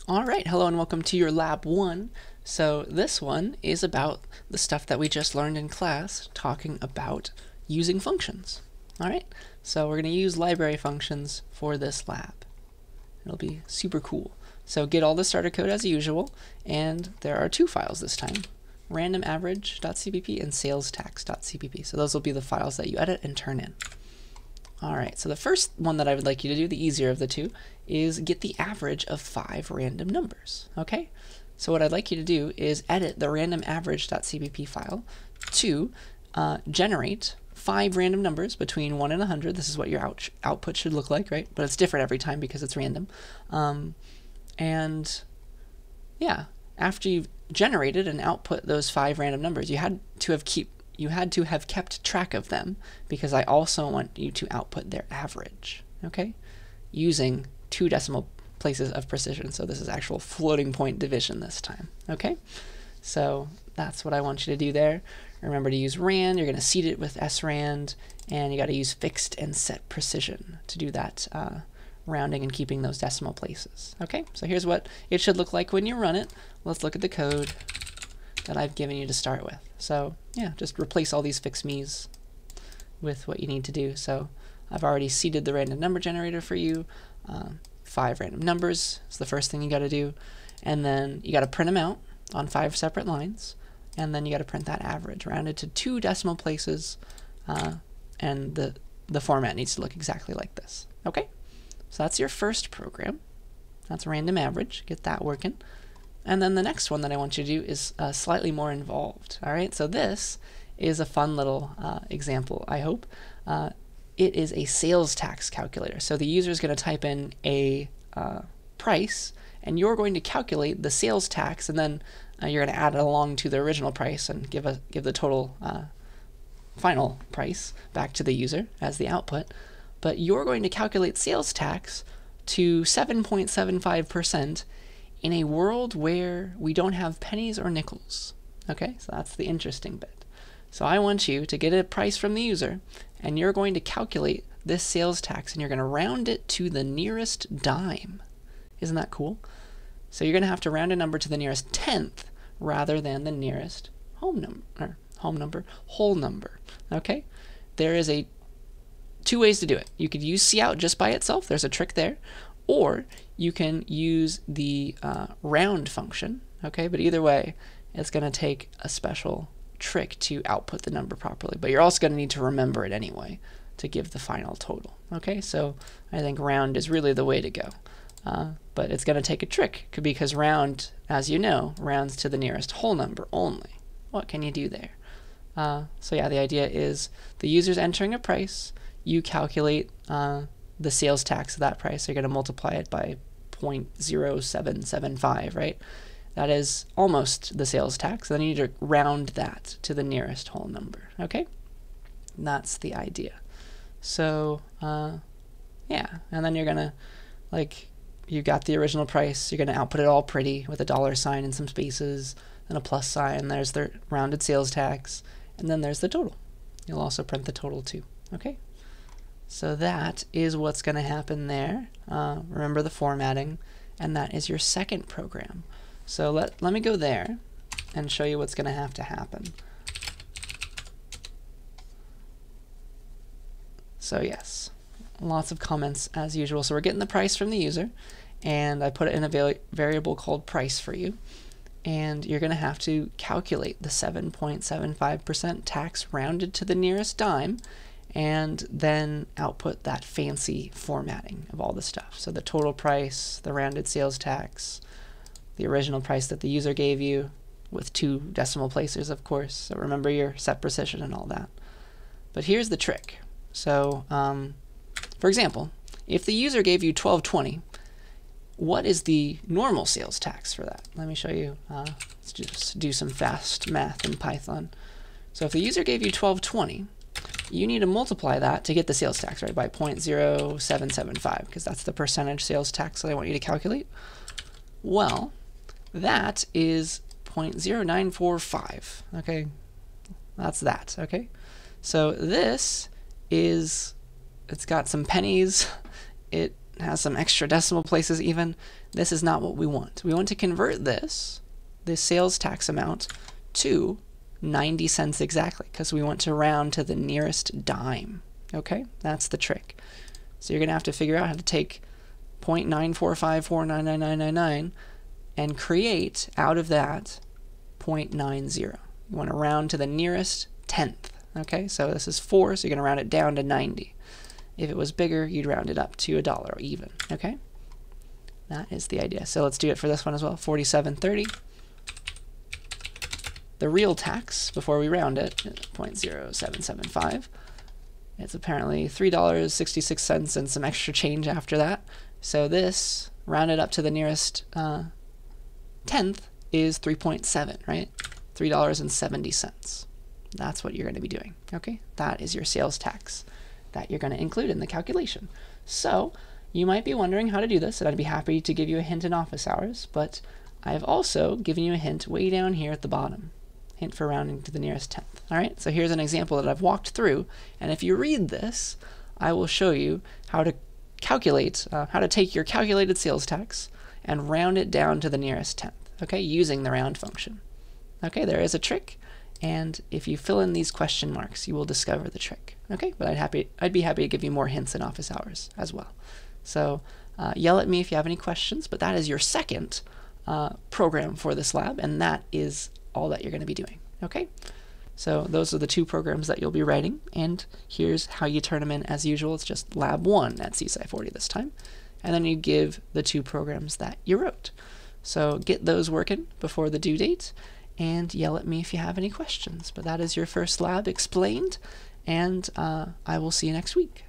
All right, hello and welcome to your lab 1. So this one is about the stuff that we just learned in class, talking about using functions. All right, so we're going to use library functions for this lab. It'll be super cool. So get all the starter code as usual, and there are two files this time, randomaverage.cpp and salestax.cpp. So those will be the files that you edit and turn in. All right, so the first one that I would like you to do, the easier of the two, is get the average of 5 random numbers, okay? So what I'd like you to do is edit the randomaverage.cpp file to generate 5 random numbers between 1 and 100. This is what your output should look like, right? But it's different every time because it's random. And yeah, after you've generated and output those 5 random numbers, you had to have kept track of them, because I also want you to output their average, okay? Using 2 decimal places of precision. So this is actual floating point division this time, okay? So that's what I want you to do there. Remember to use rand. You're going to seed it with srand, and you got to use fixed and set precision to do that rounding and keeping those decimal places, okay? So here's what it should look like when you run it. Let's look at the code that I've given you to start with. So yeah, just replace all these fix me's with what you need to do. So I've already seeded the random number generator for you. 5 random numbers is the first thing you got to do, and then you got to print them out on 5 separate lines, and then you got to print that average rounded to 2 decimal places, and the format needs to look exactly like this. Okay, so that's your first program. That's random average. Get that working. And then the next one that I want you to do is slightly more involved. All right, so this is a fun little example, I hope. It is a sales tax calculator. So the user is going to type in a price, and you're going to calculate the sales tax, and then you're going to add it along to the original price and give the total final price back to the user as the output. But you're going to calculate sales tax to 7.75%. in a world where we don't have pennies or nickels. Okay, so that's the interesting bit. So I want you to get a price from the user, and you're going to calculate this sales tax, and you're going to round it to the nearest dime. Isn't that cool? So you're going to have to round a number to the nearest tenth rather than the nearest whole number. Okay, there is 2 ways to do it. You could use cout just by itself. There's a trick there. Or you can use the round function, okay? But either way, it's going to take a special trick to output the number properly. But you're also going to need to remember it anyway to give the final total, okay? So I think round is really the way to go. But it's going to take a trick, because round, as you know, rounds to the nearest whole number only. What can you do there? So yeah, the idea is the user's entering a price. You calculate the sales tax of that price. So you're going to multiply it by 0.0775, right? That is almost the sales tax. Then you need to round that to the nearest whole number, okay? And that's the idea. So yeah, and then you're going to, like, you got the original price. You're going to output it all pretty with a $sign and some spaces and a plus sign. There's the rounded sales tax, and then there's the total. You'll also print the total too, okay? So that is what's going to happen there. Remember the formatting, and that is your second program. So let me go there and show you what's going to have to happen. So yes, lots of comments as usual. So we're getting the price from the user, and I put it in a variable called price for you. And you're going to have to calculate the 7.75% tax rounded to the nearest dime, and then output that fancy formatting of all the stuff. So the total price, the rounded sales tax, the original price that the user gave you, with 2 decimal places, of course. So remember your set precision and all that. But here's the trick. So for example, if the user gave you $12.20, what is the normal sales tax for that? Let me show you. Let's just do some fast math in Python. So if the user gave you $12.20, you need to multiply that to get the sales tax, right, by 0.0775, because that's the percentage sales tax that I want you to calculate. Well, that is 0.0945, okay? That's that, okay? So this is, it's got some pennies. It has some extra decimal places even. This is not what we want. We want to convert this sales tax amount to 90 cents exactly, because we want to round to the nearest dime. Okay, that's the trick. So you're going to have to figure out how to take 0.945499999 and create out of that 0.90. You want to round to the nearest tenth. Okay, so this is 4, so you're going to round it down to 90. If it was bigger, you'd round it up to $1 or even. Okay, that is the idea. So let's do it for this one as well. 47.30. The real tax, before we round it, 0.0775. It's apparently $3.66 and some extra change after that. So this, rounded up to the nearest tenth, is 3.7, right? $3.70. That's what you're going to be doing. Okay, that is your sales tax that you're going to include in the calculation. So you might be wondering how to do this, and I'd be happy to give you a hint in office hours, but I've also given you a hint way down here at the bottom. Hint for rounding to the nearest tenth. All right, so here's an example that I've walked through, and if you read this, I will show you how to calculate, how to take your calculated sales tax and round it down to the nearest tenth, okay, using the round function. Okay, there is a trick, and if you fill in these question marks, you will discover the trick. Okay, but I'd be happy to give you more hints in office hours as well. So yell at me if you have any questions, but that is your second program for this lab, and that is all that you're going to be doing. Okay, so those are the 2 programs that you'll be writing, and here's how you turn them in as usual. It's just lab 1 at CSCI 40 this time, and then you give the 2 programs that you wrote. So get those working before the due date, and yell at me if you have any questions. But that is your first lab explained, and I will see you next week.